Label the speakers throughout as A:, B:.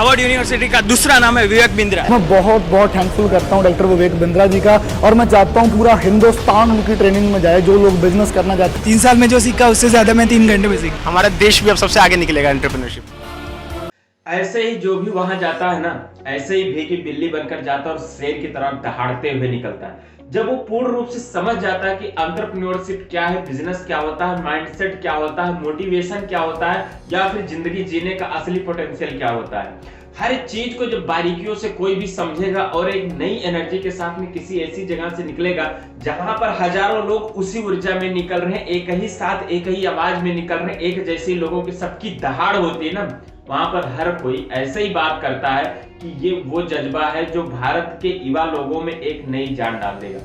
A: Harvard university का दूसरा नाम है विवेक बिंद्रा।
B: मैं बहुत बहुत थैंकफुल करता हूँ डॉक्टर विवेक बिंद्रा जी का, और मैं चाहता हूँ पूरा हिंदुस्तान उनकी ट्रेनिंग में जाए जो लोग बिजनेस करना चाहते हैं।
C: 3 साल में जो सीखा उससे ज़्यादा मैं 3 घंटे में सीखा।
D: हमारा देश भी अब सबसे आगे निकलेगा एंटरप्रेन्योरशिप।
E: ऐसे ही जो भी वहां जाता है ना, ऐसे ही भीगी बिल्ली बनकर जाता है और शेर की तरह दहाड़ते हुए निकलता है। जब वो पूर्ण रूप से समझ जाता है कि एंटरप्रेन्योरशिप क्या है, बिजनेस क्या होता है, माइंडसेट क्या होता है, मोटिवेशन क्या होता है, या फिर जिंदगी जीने का असली पोटेंशियल क्या होता है, हर चीज को जब बारीकियों से कोई भी समझेगा और एक नई एनर्जी के साथ में किसी ऐसी जगह से निकलेगा जहां पर हजारों लोग उसी ऊर्जा में निकल रहे हैं, एक ही साथ एक ही आवाज में निकल रहे हैं, एक जैसे लोगों की सबकी दहाड़ होती है ना, वहां पर हर कोई ऐसे ही बात करता है कि ये वो जज्बा है जो भारत के युवा लोगों में एक नई जान डाल देगा।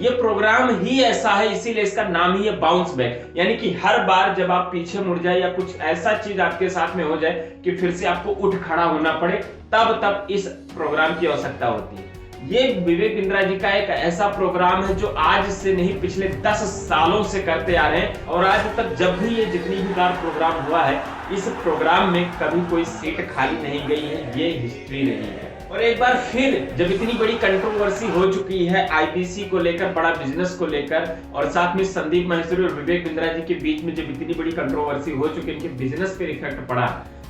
E: ये प्रोग्राम ही ऐसा है, इसीलिए इसका नाम ही है बाउंस बैक। यानी कि हर बार जब आप पीछे मुड़ जाए या कुछ ऐसा चीज आपके साथ में हो जाए कि फिर से आपको उठ खड़ा होना पड़े, तब इस प्रोग्राम की आवश्यकता होती है। ये विवेक बिंद्रा जी का एक ऐसा प्रोग्राम है जो आज से नहीं पिछले 10 सालों से करते आ रहे हैं, और आज तक जब भी ये जितनी भी बार प्रोग्राम हुआ है, इस प्रोग्राम में कभी कोई सीट खाली नहीं गई है, ये हिस्ट्री रही है। और एक बार फिर जब इतनी बड़ी कंट्रोवर्सी हो चुकी है आईपीसी को लेकर, बड़ा बिजनेस को लेकर, और साथ में संदीप माहेश्वरी और विवेक बिंद्रा जी के बीच में जब इतनी बड़ी कंट्रोवर्सी हो चुकी है, इनके बिजनेस पे इफेक्ट पड़ा,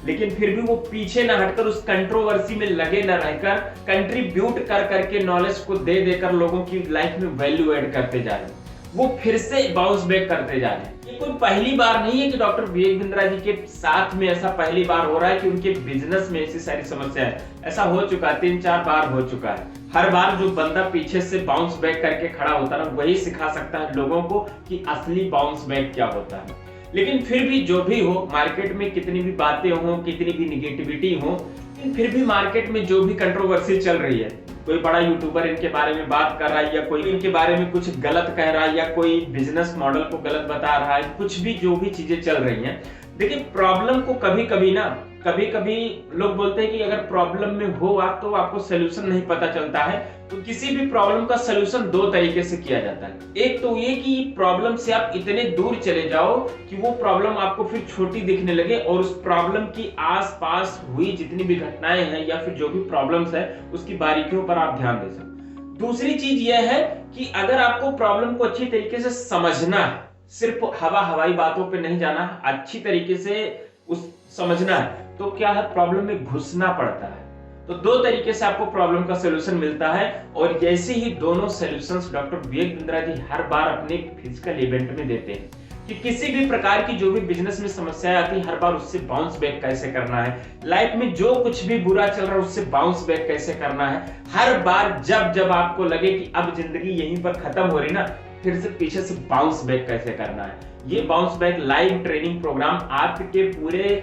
E: लेकिन फिर भी वो पीछे न हटकर उस कंट्रोवर्सी में लगे न रहकर कंट्रीब्यूट कर करके नॉलेज को दे देकर लोगों की लाइफ में वैल्यू ऐड करते जा रहे हैं, वो फिर से बाउंस बैक करते जा रहे हैं। ये कोई पहली बार नहीं है कि डॉक्टर विवेक बिंद्रा जी के साथ में ऐसा पहली बार हो रहा है कि उनके बिजनेस में ऐसी सारी समस्या है। ऐसा हो चुका है, 3-4 बार हो चुका है। हर बार जो बंदा पीछे से बाउंस बैक करके खड़ा होता है ना, वही सिखा सकता है लोगों को कि असली बाउंस बैक क्या होता है। लेकिन फिर भी जो भी हो, मार्केट में कितनी भी बातें हो, कितनी भी निगेटिविटी हो, फिर भी मार्केट में जो भी कंट्रोवर्सी चल रही है, कोई बड़ा यूट्यूबर इनके बारे में बात कर रहा है, या कोई इनके बारे में कुछ गलत कह रहा है, या कोई बिजनेस मॉडल को गलत बता रहा है, कुछ भी जो भी चीजें चल रही हैं, देखिए प्रॉब्लम को कभी कभी लोग बोलते हैं कि अगर प्रॉब्लम में हो आप तो आपको सोल्यूशन नहीं पता चलता है। तो किसी भी प्रॉब्लम का सोल्यूशन 2 तरीके से किया जाता है। एक तो ये कि प्रॉब्लम से आप इतने दूर चले जाओ कि वो प्रॉब्लम आपको फिर छोटी दिखने लगे, और उस प्रॉब्लम की आसपास हुई जितनी भी घटनाएं हैं या फिर जो भी प्रॉब्लम्स है उसकी बारीकियों पर आप ध्यान दे सको। दूसरी चीज यह है कि अगर आपको प्रॉब्लम को अच्छी तरीके से समझना है, सिर्फ हवाई बातों पे नहीं जाना, अच्छी तरीके से उस समझना है, तो क्या है, प्रॉब्लम में घुसना पड़ता है। तो 2 तरीके से आपको प्रॉब्लम का सलूशन मिलता है, और जैसे ही दोनों सॉल्यूशंस डॉक्टर विवेक बिंद्रा जी हर बार अपने फिजिकल इवेंट में देते हैं कि किसी भी प्रकार की जो भी बिजनेस में समस्याएं आती है, हर बार उससे बाउंस बैक कैसे करना है, लाइफ में जो कुछ भी बुरा चल रहा है उससे बाउंस बैक कैसे करना है। हर बार जब आपको लगे कि अब जिंदगी यहीं पर खत्म हो रही ना, फिर से पीछे से बाउंस बैक कैसे करना है। ये bounce back live training program आपके पूरे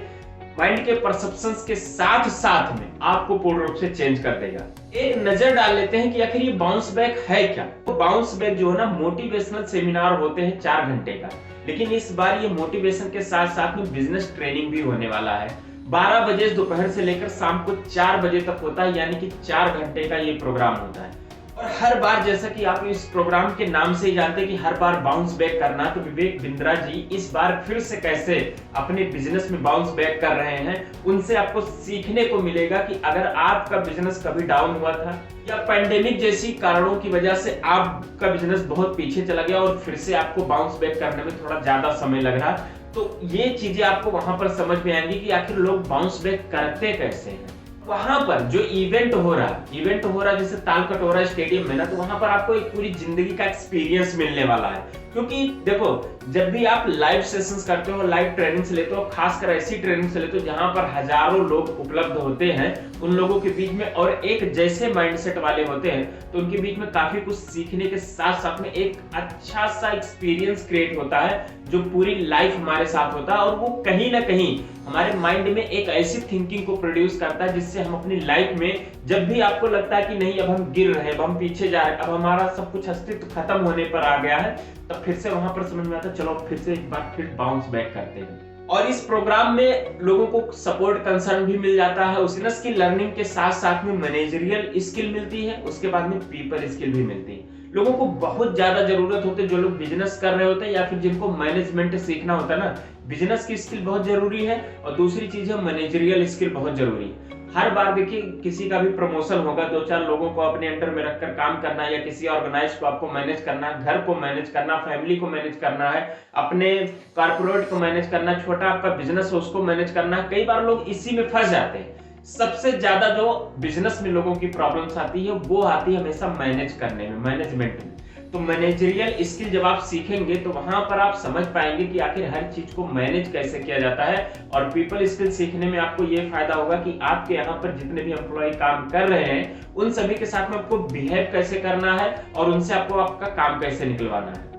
E: माइंड के परसेप्शंस के साथ में आपको पूर्ण रूप से चेंज कर देगा। एक नजर डाल लेते हैं कि आखिर ये बाउंस बैक है क्या। तो बाउंस बैक जो है ना, मोटिवेशनल सेमिनार होते हैं 4 घंटे का, लेकिन इस बार ये मोटिवेशन के साथ में बिजनेस ट्रेनिंग भी होने वाला है। 12 बजे दोपहर से लेकर शाम को 4 बजे तक होता है, यानी कि 4 घंटे का ये प्रोग्राम होता है। और हर बार, जैसा कि आप इस प्रोग्राम के नाम से ही जानते हैं कि हर बार बाउंस बैक करना, तो विवेक बिंद्रा जी इस बार फिर से कैसे अपने बिजनेस में बाउंस बैक कर रहे हैं, उनसे आपको सीखने को मिलेगा कि अगर आपका बिजनेस कभी डाउन हुआ था या पैंडेमिक जैसी कारणों की वजह से आपका बिजनेस बहुत पीछे चला गया और फिर से आपको बाउंस बैक करने में थोड़ा ज्यादा समय लग रहा, तो ये चीजें आपको वहां पर समझ में आएंगी कि आखिर लोग बाउंस बैक करते कैसे हैं। वहां पर जो इवेंट हो रहा है जैसे ताल कटोरा स्टेडियम में ना, तो वहां पर आपको एक पूरी जिंदगी का एक्सपीरियंस मिलने वाला है। क्योंकि देखो, जब भी आप लाइव सेशंस करते हो, लाइव ट्रेनिंग से लेते हो, खासकर ऐसी ट्रेनिंग से लेते हो जहां पर हजारों लोग उपलब्ध होते हैं, उन लोगों के बीच में और एक जैसे माइंडसेट वाले होते हैं, तो उनके बीच में काफी कुछ सीखने के साथ में एक अच्छा सा एक्सपीरियंस क्रिएट होता है जो पूरी लाइफ हमारे साथ होता है, और वो कहीं ना कहीं हमारे माइंड में एक ऐसी थिंकिंग को प्रोड्यूस करता है जिससे हम अपनी लाइफ में जब भी आपको लगता है कि नहीं अब हम गिर रहे हैं, अब हम पीछे जा रहे हैं, अब हमारा सब कुछ अस्तित्व खत्म होने पर आ गया है, तब फिर से वहां पर समझ में आता है चलो फिर से एक बार फिर बाउंस बैक करते हैं। और इस प्रोग्राम में लोगों को सपोर्ट कंसर्न भी मिल जाता है, बिजनेस की लर्निंग के साथ में मैनेजरियल स्किल मिलती है, उसके बाद में पीपल स्किल भी मिलती है। लोगों को बहुत ज्यादा जरूरत होती है, जो लोग बिजनेस कर रहे होते हैं या फिर जिनको मैनेजमेंट सीखना होता है ना, बिजनेस की स्किल बहुत जरूरी है, और दूसरी चीज है मैनेजरियल स्किल बहुत जरूरी है। हर बार देखिए किसी का भी प्रमोशन होगा, 2-4 लोगों को अपने अंडर में रखकर काम करना है, या किसी ऑर्गेनाइज को आपको मैनेज करना है, घर को मैनेज करना, फैमिली को मैनेज करना है, अपने कॉर्पोरेट को मैनेज करना, छोटा आपका बिजनेस है उसको मैनेज करना है। कई बार लोग इसी में फंस जाते हैं। सबसे ज्यादा जो बिजनेस में लोगों की प्रॉब्लम्स आती है वो आती है हमेशा मैनेज करने में, मैनेजमेंट में। तो मैनेजरियल स्किल जब आप सीखेंगे तो वहां पर आप समझ पाएंगे कि आखिर हर चीज को मैनेज कैसे किया जाता है। और पीपल स्किल सीखने में आपको ये फायदा होगा कि आपके यहाँ पर जितने भी एम्प्लॉय काम कर रहे हैं उन सभी के साथ में आपको बिहेव कैसे करना है और उनसे आपको आपका काम कैसे निकलवाना है।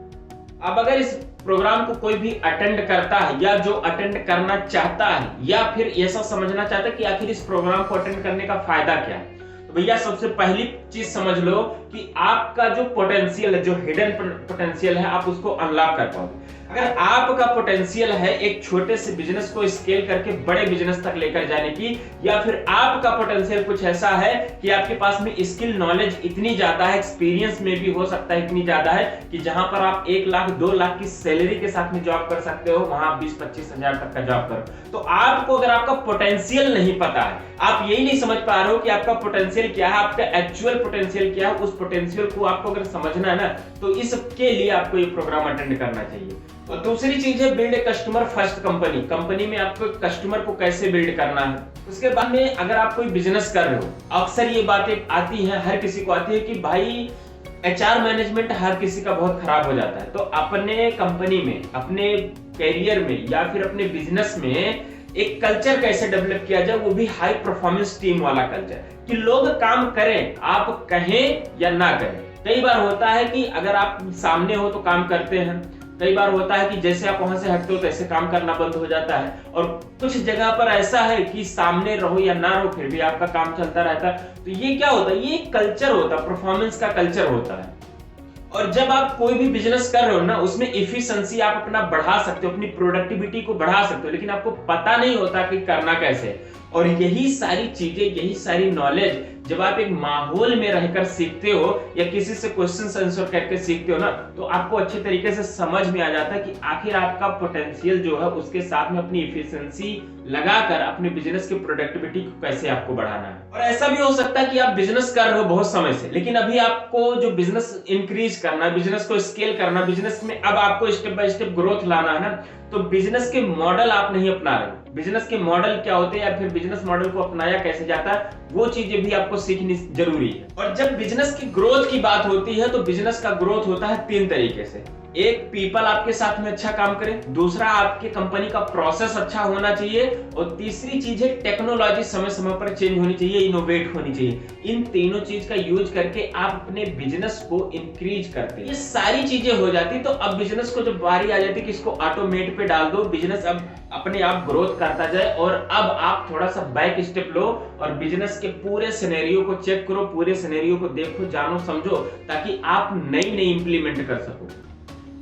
E: अब अगर इस प्रोग्राम को कोई भी अटेंड करता है या जो अटेंड करना चाहता है या फिर ऐसा समझना चाहता है कि आखिर इस प्रोग्राम को अटेंड करने का फायदा क्या है, तो भैया सबसे पहली चीज समझ लो कि आपका जो पोटेंशियल है, जो हिडन पोटेंशियल है, आप उसको अनलॉक कर पाओगे। अगर आपका पोटेंशियल है एक छोटे से बिजनेस को स्केल करके बड़े बिजनेस तक लेकर जाने की, या फिर आपका पोटेंशियल कुछ ऐसा है कि आपके पास में स्किल नॉलेज इतनी ज्यादा है, एक्सपीरियंस में भी हो सकता है इतनी ज्यादा है कि जहां पर आप 1 लाख 2 लाख की सैलरी के साथ में जॉब कर सकते हो, वहां 20-25 हजार तक का जॉब करो। तो आपको अगर आपका पोटेंशियल नहीं पता है, आप यही नहीं समझ पा रहे हो कि आपका पोटेंशियल क्या है, आपका एक्चुअल पोटेंशियल क्या है, उस पोटेंशियल को आपको अगर समझना है ना, तो इसके लिए आपको ये प्रोग्राम अटेंड करना चाहिए। और दूसरी चीज है build a customer first company. Company में आपको कस्टमर को कैसे बिल्ड करना है। उसके बाद में अगर आप कोई बिजनेस कर रहे हो, अक्सर ये बातें आती हैं, हर किसी को आती है कि भाई एचआर मैनेजमेंट हर किसी का बहुत खराब हो जाता है। तो अपने कंपनी में, अपने कैरियर में या फिर अपने बिजनेस में एक कल्चर कैसे डेवलप किया जाए, वो भी हाई परफॉर्मेंस टीम वाला कल्चर, कि लोग काम करें, आप कहें या ना करें। कई बार होता है कि अगर आप सामने हो तो काम करते हैं, कई बार होता है कि जैसे आप वहां से हटते हो तैसे काम करना बंद हो जाता है, और कुछ जगह पर ऐसा है कि सामने रहो या ना रहो फिर भी आपका काम चलता रहता है। तो ये क्या होता है, ये कल्चर होता है, परफॉर्मेंस का कल्चर होता है। और जब आप कोई भी बिजनेस कर रहे हो ना, उसमें एफिशिएंसी आप अपना बढ़ा सकते हो, अपनी प्रोडक्टिविटी को बढ़ा सकते हो, लेकिन आपको पता नहीं होता कि करना कैसे। और यही सारी चीजें, यही सारी नॉलेज जब आप एक माहौल में रहकर सीखते हो या किसी से क्वेश्चन आंसर करके सीखते हो ना, तो आपको अच्छे तरीके से समझ में आ जाता है कि आखिर आपका पोटेंशियल जो है उसके साथ में अपनी एफिशिएंसी लगाकर अपने बिजनेस की प्रोडक्टिविटी को कैसे आपको बढ़ाना है। और ऐसा भी हो सकता है कि आप बिजनेस कर रहे हो बहुत समय से, लेकिन अभी आपको जो बिजनेस इंक्रीज करना, बिजनेस को स्केल करना, बिजनेस में अब आपको स्टेप बाय स्टेप ग्रोथ लाना है ना, तो बिजनेस के मॉडल आप नहीं अपना रहे हो। बिजनेस के मॉडल क्या होते हैं या फिर बिजनेस मॉडल को अपनाया कैसे जाता है, वो चीजें भी आपको सीखनी जरूरी है। और जब बिजनेस की ग्रोथ की बात होती है तो बिजनेस का ग्रोथ होता है 3 तरीके से। एक, पीपल आपके साथ में अच्छा काम करे, दूसरा आपके कंपनी का प्रोसेस अच्छा होना चाहिए, और तीसरी चीज है टेक्नोलॉजी समय समय पर चेंज होनी चाहिए, इनोवेट होनी चाहिए। इन तीनों चीज का यूज करके आप अपने बिजनेस को इंक्रीज करते हैं। ये सारी चीजें हो जाती तो अब बिजनेस को जब बारी आ जाती कि इसको ऑटोमेट पे डाल दो, बिजनेस अब अपने आप ग्रोथ करता जाए, और अब आप थोड़ा सा बैक स्टेप लो और बिजनेस के पूरे सिनेरियो को चेक करो, पूरे सिनेरियो को देखो, जानो, समझो, ताकि आप नई इंप्लीमेंट कर सको।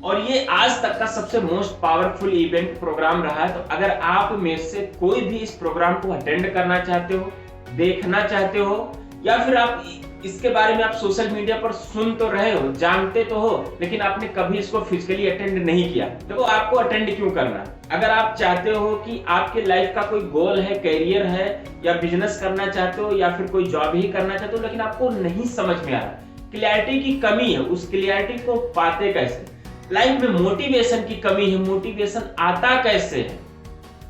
E: और ये आज तक का सबसे मोस्ट पावरफुल इवेंट प्रोग्राम रहा है। तो अगर आप में से कोई भी इस प्रोग्राम को अटेंड करना चाहते हो, देखना चाहते हो, या फिर आप इसके बारे में आप सोशल मीडिया पर सुन तो रहे हो, जानते तो हो, लेकिन आपने कभी इसको फिजिकली अटेंड नहीं किया, देखो आपको अटेंड क्यों करना। अगर आप चाहते हो कि आपके लाइफ का कोई गोल है, कैरियर है, या बिजनेस करना चाहते हो, या फिर कोई जॉब ही करना चाहते हो, लेकिन आपको नहीं समझ में आ रहा, क्लैरिटी की कमी है, उस क्लैरिटी को पाते कैसे, लाइफ में मोटिवेशन की कमी है, मोटिवेशन आता कैसे है,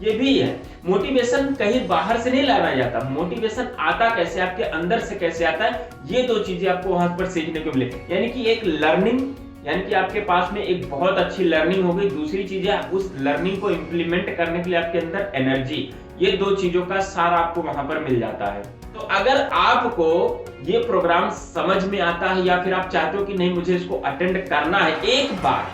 E: ये भी है। मोटिवेशन कहीं बाहर से नहीं लाना जाता, मोटिवेशन आता कैसे, आपके अंदर से कैसे आता है, ये 2 चीजें आपको वहां पर सीखने को मिले। यानी कि एक लर्निंग, यानी कि आपके पास में एक बहुत अच्छी लर्निंग हो गई, दूसरी चीज है उस लर्निंग को इंप्लीमेंट करने के लिए आपके अंदर एनर्जी, ये 2 चीजों का सार आपको वहां पर मिल जाता है। तो अगर आपको ये प्रोग्राम समझ में आता है या फिर आप चाहते हो कि नहीं मुझे इसको अटेंड करना है, एक बार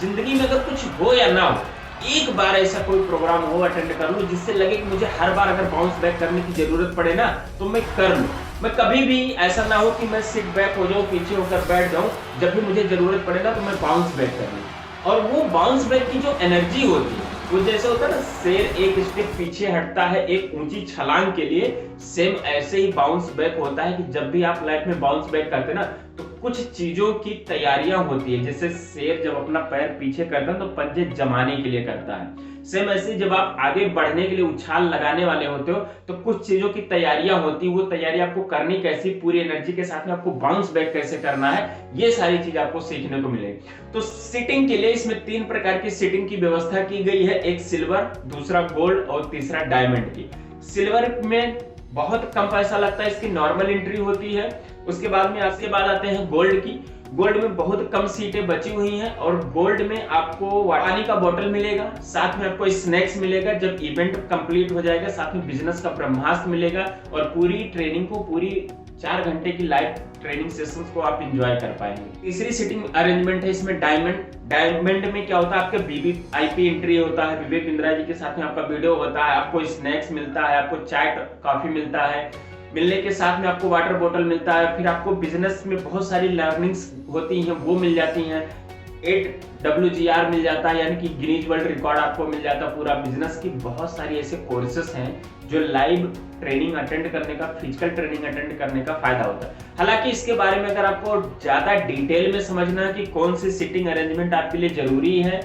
E: जिंदगी में अगर कुछ हो या ना हो, एक बार ऐसा कोई प्रोग्राम हो अटेंड कर लो जिससे लगे कि मुझे हर बार अगर बाउंस बैक करने की जरूरत पड़े ना तो मैं कर लूं। मैं कभी भी ऐसा ना हो कि मैं सिट बैक हो जाऊं, पीछे होकर बैठ जाऊं, जब भी मुझे जरूरत पड़े ना तो मैं बाउंस बैक कर लूं। और वो बाउंस बैक की जो एनर्जी होती है, वो जैसे होता है ना शेर एक स्टेप पीछे हटता है एक ऊंची छलांग के लिए, सेम ऐसे ही बाउंस बैक होता है कि जब भी आप लाइफ में बाउंस बैक करते ना तो कुछ चीजों की तैयारियां होती है। जैसे शेर जब अपना पैर पीछे करता है तो पंजे जमाने के लिए करता है, सेम ऐसे जब आप आगे बढ़ने के लिए उछाल लगाने वाले होते हो तो कुछ चीजों की तैयारियां होती है, वो तैयारी आपको करनी कैसी, पूरी एनर्जी के साथ में आपको बाउंस बैक कैसे करना है, ये सारी चीज आपको सीखने को मिलेगी। तो सिटिंग के लिए इसमें 3 प्रकार की सिटिंग की व्यवस्था की गई है, एक सिल्वर, दूसरा गोल्ड और तीसरा डायमंड की। सिल्वर में बहुत कम पैसा लगता है, इसकी नॉर्मल एंट्री होती है। उसके बाद में आपके बाद आते हैं गोल्ड की। गोल्ड में बहुत कम सीटें बची हुई हैं और गोल्ड में आपको पानी का बोतल मिलेगा, साथ में आपको स्नैक्स मिलेगा जब इवेंट कंप्लीट हो जाएगा, साथ में बिजनेस का ब्रह्मास्त्र मिलेगा और पूरी ट्रेनिंग को, पूरी 4 घंटे की लाइव ट्रेनिंग सेशंस को आप एंजॉय कर पाएंगे। तीसरी सिटिंग अरेंजमेंट है इसमें डायमंड। डायमंड में क्या होता है, आपका वीवीआईपी एंट्री होता है, विवेक बिंद्रा जी के साथ में आपका वीडियो होता है, आपको स्नैक्स मिलता है, आपको चाय कॉफी मिलता है, मिलने के साथ में आपको वाटर बोतल मिलता है, फिर आपको बिजनेस में बहुत सारी लर्निंग्स होती हैं वो मिल जाती हैं, 8WGR मिल जाता है यानी कि गिनीज वर्ल्ड रिकॉर्ड आपको मिल जाता है। पूरा बिजनेस की बहुत सारी ऐसे कोर्सेस हैं जो लाइव ट्रेनिंग अटेंड करने का, फिजिकल ट्रेनिंग अटेंड करने का फायदा होता है। हालांकि इसके बारे में अगर आपको ज्यादा डिटेल में समझना है कि कौन सी सिटिंग अरेंजमेंट आपके लिए जरूरी है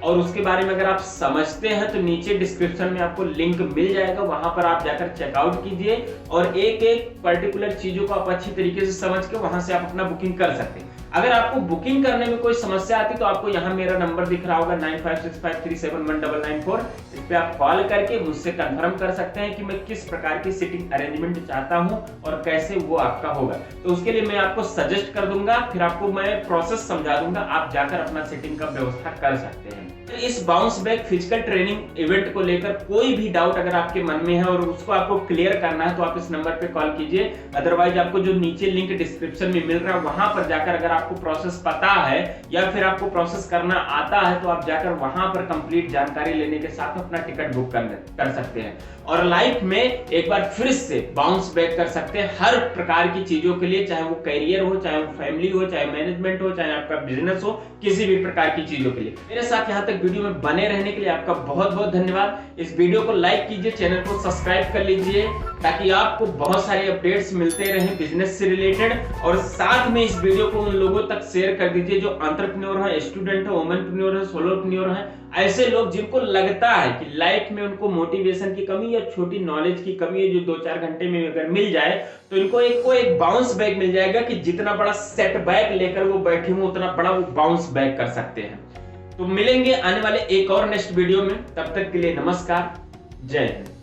E: और उसके बारे में अगर आप समझते हैं तो नीचे डिस्क्रिप्शन में आपको लिंक मिल जाएगा, वहां पर आप जाकर चेकआउट कीजिए और एक एक पर्टिकुलर चीजों को आप अच्छी तरीके से समझ के वहां से आप अपना बुकिंग कर सकते हैं। अगर आपको बुकिंग करने में कोई समस्या आती तो आपको यहाँ मेरा नंबर दिख रहा होगा 9565371994। इस पे आप कॉल करके मुझसे कंफर्म कर सकते हैं कि मैं किस प्रकार की सिटिंग अरेंजमेंट चाहता हूँ और कैसे वो आपका होगा। तो उसके लिए मैं आपको सजेस्ट कर दूंगा, फिर आपको मैं प्रोसेस समझा दूंगा, आप जाकर अपना सिटिंग का व्यवस्था कर सकते हैं। तो इस bounce back physical training event को लेकर कोई भी डाउट अगर आपके मन में है और उसको आपको क्लियर करना है तो आप इस नंबर पे कॉल कीजिए। अदरवाइज आपको जो नीचे लिंक डिस्क्रिप्शन में मिल रहा है वहां पर जाकर अगर आपको प्रोसेस पता है या फिर आपको प्रोसेस करना आता है तो आप जाकर वहां पर कंप्लीट जानकारी लेने के साथ अपना टिकट बुक कर सकते हैं और लाइफ में एक बार फिर से बाउंस बैक कर सकते हैं हर प्रकार की चीजों के लिए, चाहे वो करियर हो, चाहे वो फैमिली हो, चाहे मैनेजमेंट हो, चाहे आपका बिजनेस हो, किसी भी प्रकार की चीजों के लिए। मेरे साथ यहाँ तक वीडियो में बने रहने के लिए आपका बहुत बहुत धन्यवाद। इस वीडियो को लाइक कीजिए, चैनल को सब्सक्राइब कर लीजिए ताकि आपको बहुत सारे अपडेट्स मिलते रहें बिजनेस से रिलेटेड और साथ में इस वीडियो को उन लोगों तक शेयर कर दीजिए जो एंटरप्रेन्योर हैं, स्टूडेंट हैं, वुमेनप्रेन्योर हैं, सोलोप्रेन्योर हैं, ऐसे लोग जिनको लगता है कि लाइफ में उनको मोटिवेशन की कमी या छोटी नॉलेज की कमी है जो 2-4 घंटे में अगर मिल जाए तो इनको एक बाउंस बैक मिल जाएगा कि जितना बड़ा सेटबैक लेकर वो बैठे हों उतना बड़ा वो बाउंस बैक कर सकते हैं। तो मिलेंगे आने वाले एक और नेक्स्ट वीडियो में, तब तक के लिए नमस्कार, जय हिंद।